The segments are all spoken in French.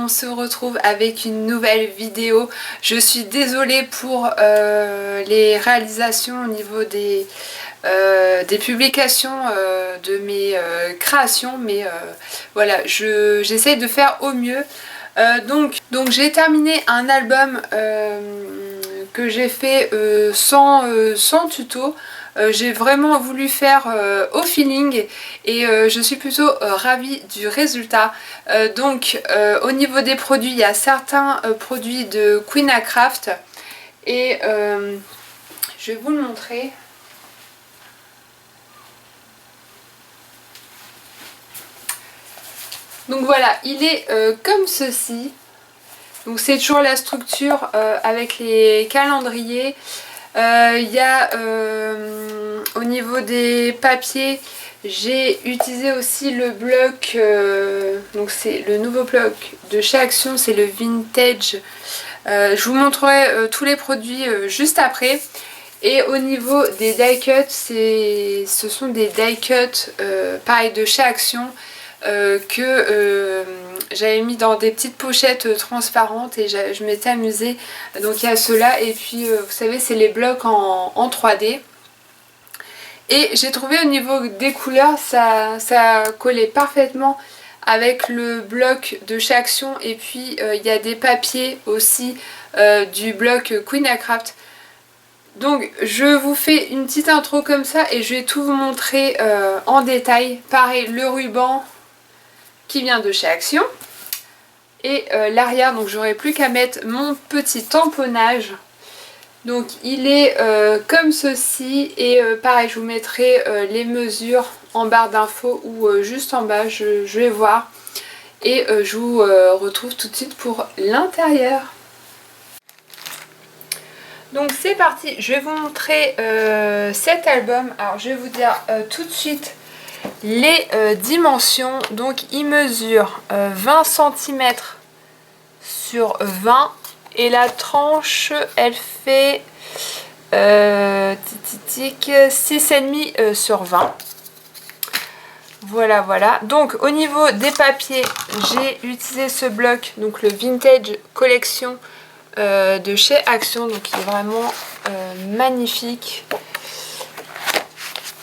on se retrouve avec une nouvelle vidéo. Je suis désolée pour les réalisations au niveau des publications de mes créations, mais voilà, j'essaie de faire au mieux. Donc j'ai terminé un album que j'ai fait sans tuto. J'ai vraiment voulu faire au feeling et je suis plutôt ravie du résultat. Au niveau des produits, il y a certains produits de Queen Craft et je vais vous le montrer. Donc voilà, il est comme ceci. Donc c'est toujours la structure avec les calendriers. Il y a au niveau des papiers, j'ai utilisé aussi le bloc, donc c'est le nouveau bloc de chez Action, c'est le Vintage. Je vous montrerai tous les produits juste après. Et au niveau des die cuts, ce sont des die cuts pareil de chez Action. Que j'avais mis dans des petites pochettes transparentes et je m'étais amusée. Donc il y a ceux-là et puis vous savez c'est les blocs en 3D. Et j'ai trouvé au niveau des couleurs ça collait parfaitement avec le bloc de chez Action. Et puis il y a des papiers aussi du bloc Queen Craft. Donc je vous fais une petite intro comme ça et je vais tout vous montrer en détail. Pareil, le ruban qui vient de chez Action et l'arrière, donc j'aurai plus qu'à mettre mon petit tamponnage. Donc il est comme ceci et pareil je vous mettrai les mesures en barre d'infos ou juste en bas, je vais voir et je vous retrouve tout de suite pour l'intérieur. Donc c'est parti, je vais vous montrer cet album. Alors je vais vous dire tout de suite les dimensions. Donc il mesure 20 cm sur 20 et la tranche elle fait 6,5 sur 20. Voilà. Donc au niveau des papiers, j'ai utilisé ce bloc, donc le Vintage Collection de chez Action. Donc il est vraiment magnifique.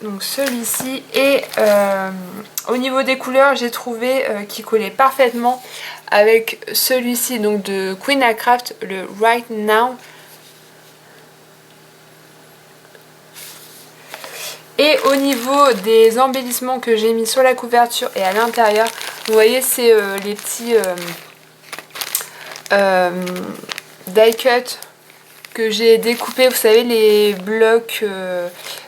Donc celui-ci et au niveau des couleurs j'ai trouvé qu'il collait parfaitement avec celui-ci donc de Queen Craft, le Right Now. Et au niveau des embellissements que j'ai mis sur la couverture et à l'intérieur, vous voyez c'est les petits die cut que j'ai découpé, vous savez les blocs,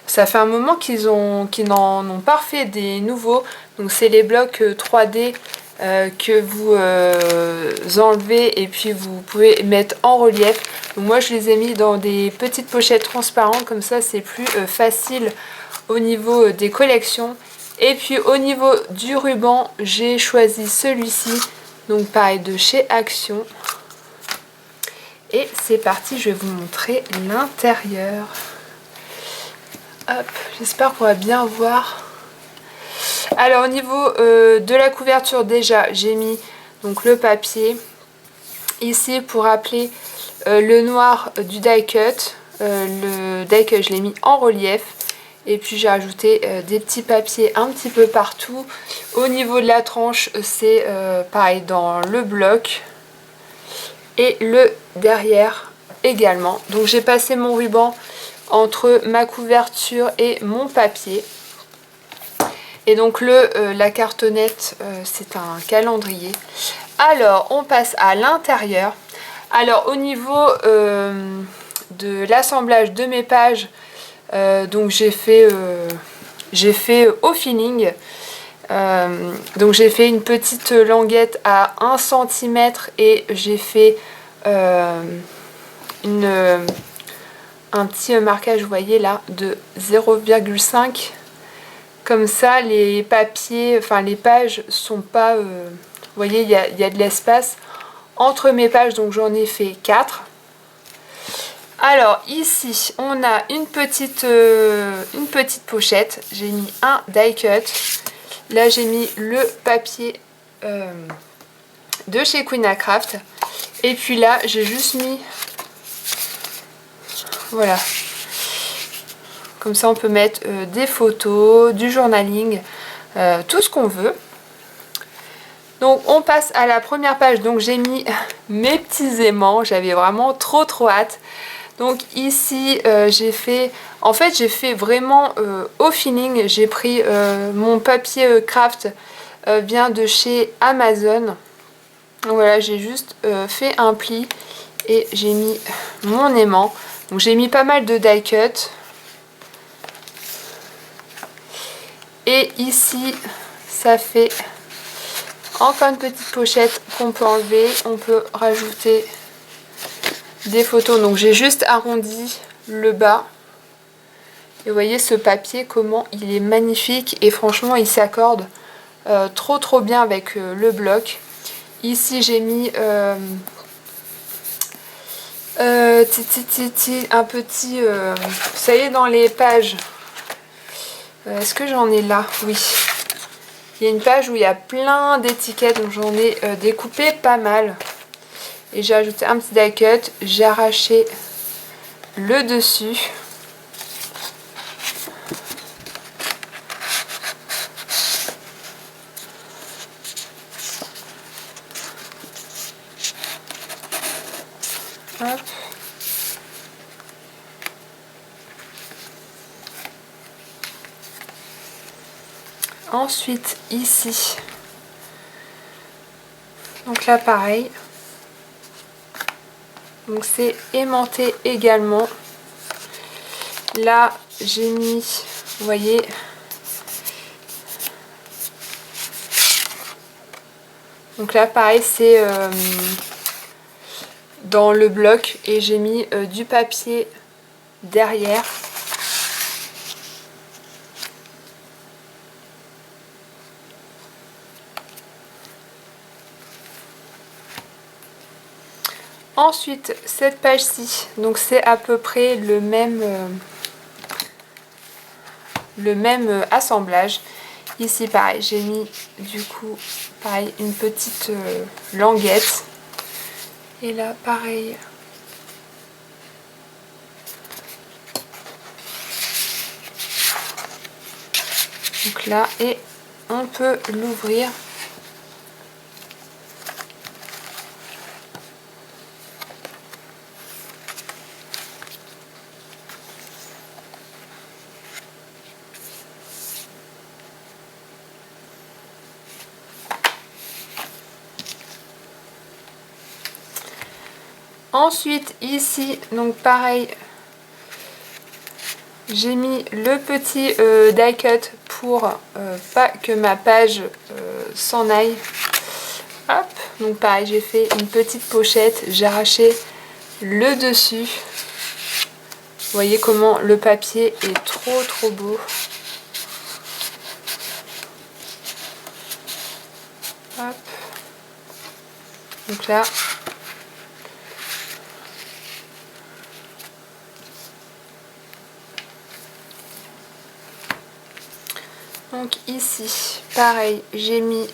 ça fait un moment qu'ils n'en ont pas refait des nouveaux, donc c'est les blocs 3D que vous enlevez et puis vous pouvez mettre en relief. Donc moi je les ai mis dans des petites pochettes transparentes, comme ça c'est plus facile au niveau des collections. Et puis au niveau du ruban, j'ai choisi celui-ci, donc pareil de chez Action. Et c'est parti, je vais vous montrer l'intérieur. Hop, j'espère qu'on va bien voir. Alors au niveau de la couverture, déjà j'ai mis donc le papier ici pour rappeler le noir du die cut. Le die cut je l'ai mis en relief. Et puis j'ai rajouté des petits papiers un petit peu partout. Au niveau de la tranche, c'est pareil dans le bloc. Et le derrière également. Donc j'ai passé mon ruban entre ma couverture et mon papier. Et donc la cartonnette, c'est un calendrier. Alors on passe à l'intérieur. Alors au niveau de l'assemblage de mes pages, donc j'ai fait au feeling. Donc j'ai fait une petite languette à 1 cm et j'ai fait un petit marquage, vous voyez là, de 0,5. Comme ça les papiers, enfin les pages sont pas, vous voyez il y a de l'espace entre mes pages, donc j'en ai fait 4. Alors ici on a une petite pochette, j'ai mis un die cut. Là j'ai mis le papier de chez Queen Craft. Et puis là, j'ai juste mis, voilà, comme ça on peut mettre des photos, du journaling, tout ce qu'on veut. Donc on passe à la première page. Donc j'ai mis mes petits aimants, j'avais vraiment trop hâte. Donc ici j'ai fait, en fait j'ai fait vraiment au feeling. J'ai pris mon papier craft, vient de chez Amazon. Donc voilà, j'ai juste fait un pli et j'ai mis mon aimant. Donc j'ai mis pas mal de die cut. Et ici ça fait encore une petite pochette qu'on peut enlever. On peut rajouter des photos. Donc j'ai juste arrondi le bas. Et vous voyez ce papier, comment il est magnifique. Et franchement, il s'accorde trop bien avec le bloc. Ici, j'ai mis un petit... vous savez, dans les pages. Est-ce que j'en ai là? Oui. Il y a une page où il y a plein d'étiquettes. Donc j'en ai découpé pas mal. Et j'ai ajouté un petit die cut. J'ai arraché le dessus. Hop. Ensuite ici, donc là pareil, donc c'est aimanté également. Là j'ai mis, vous voyez, donc là pareil c'est dans le bloc et j'ai mis du papier derrière. Ensuite, cette page-ci, donc c'est à peu près le même assemblage. Ici, pareil, j'ai mis du coup, pareil, une petite languette. Et là, pareil. Donc là, et on peut l'ouvrir. Ensuite ici, donc pareil, j'ai mis le petit die cut pour pas que ma page s'en aille. Hop, donc pareil, j'ai fait une petite pochette, j'ai arraché le dessus. Vous voyez comment le papier est trop beau. Hop. Donc là, donc ici, pareil, j'ai mis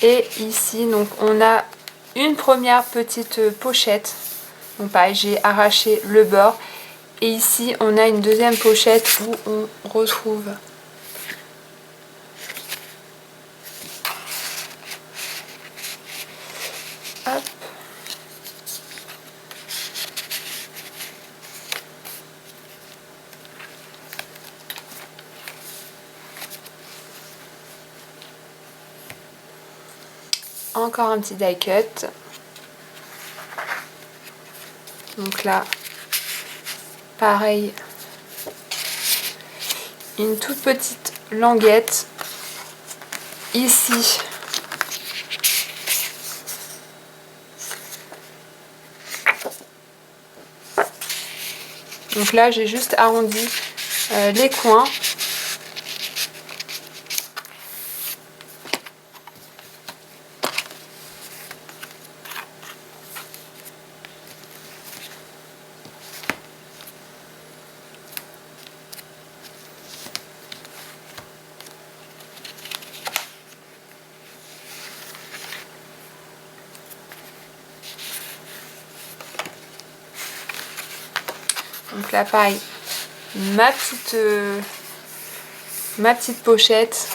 et ici, donc on a une première petite pochette. Donc pareil, j'ai arraché le bord. Et ici, on a une deuxième pochette où on retrouve hop. Encore un petit die cut. Donc là, pareil, une toute petite languette. Ici, donc là j'ai juste arrondi les coins. Donc là pareil, ma petite pochette.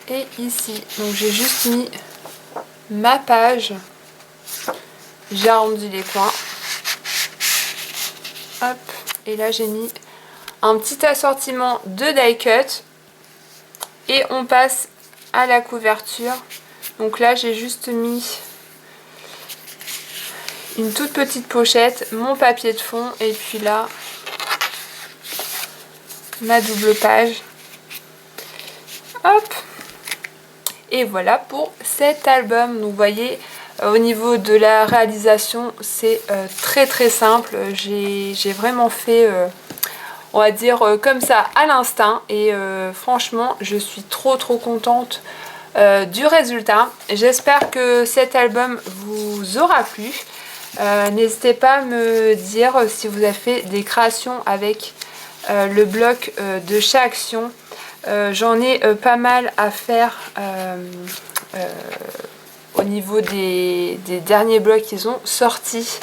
Et ici, donc j'ai juste mis ma page, j'ai arrondi les coins, hop, et là j'ai mis un petit assortiment de die cut et on passe à la couverture. Donc là j'ai juste mis une toute petite pochette, mon papier de fond et puis là ma double page, hop. Et voilà pour cet album. Donc vous voyez, au niveau de la réalisation, c'est très simple. J'ai vraiment fait, on va dire, comme ça à l'instinct. Et franchement, je suis trop contente du résultat. J'espère que cet album vous aura plu. N'hésitez pas à me dire si vous avez fait des créations avec le bloc de chez Action. J'en ai pas mal à faire au niveau des derniers blocs qu'ils ont sortis.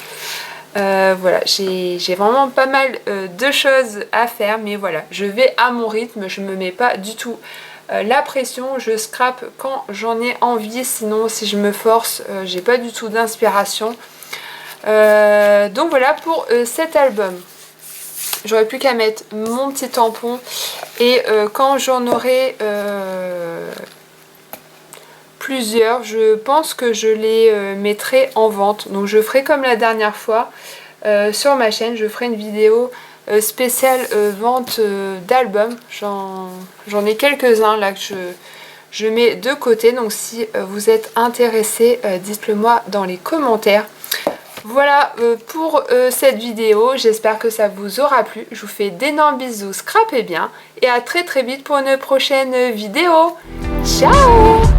Voilà, j'ai vraiment pas mal de choses à faire, mais voilà, je vais à mon rythme, je me mets pas du tout la pression, je scrape quand j'en ai envie, sinon si je me force, j'ai pas du tout d'inspiration. Donc voilà pour cet album. J'aurais plus qu'à mettre mon petit tampon et quand j'en aurai plusieurs, je pense que je les mettrai en vente. Donc je ferai comme la dernière fois sur ma chaîne, je ferai une vidéo spéciale vente d'albums. J'en ai quelques-uns là que je mets de côté. Donc si vous êtes intéressés, dites-le moi dans les commentaires. Voilà pour cette vidéo, j'espère que ça vous aura plu. Je vous fais d'énormes bisous, scrapez bien et à très vite pour une prochaine vidéo. Ciao!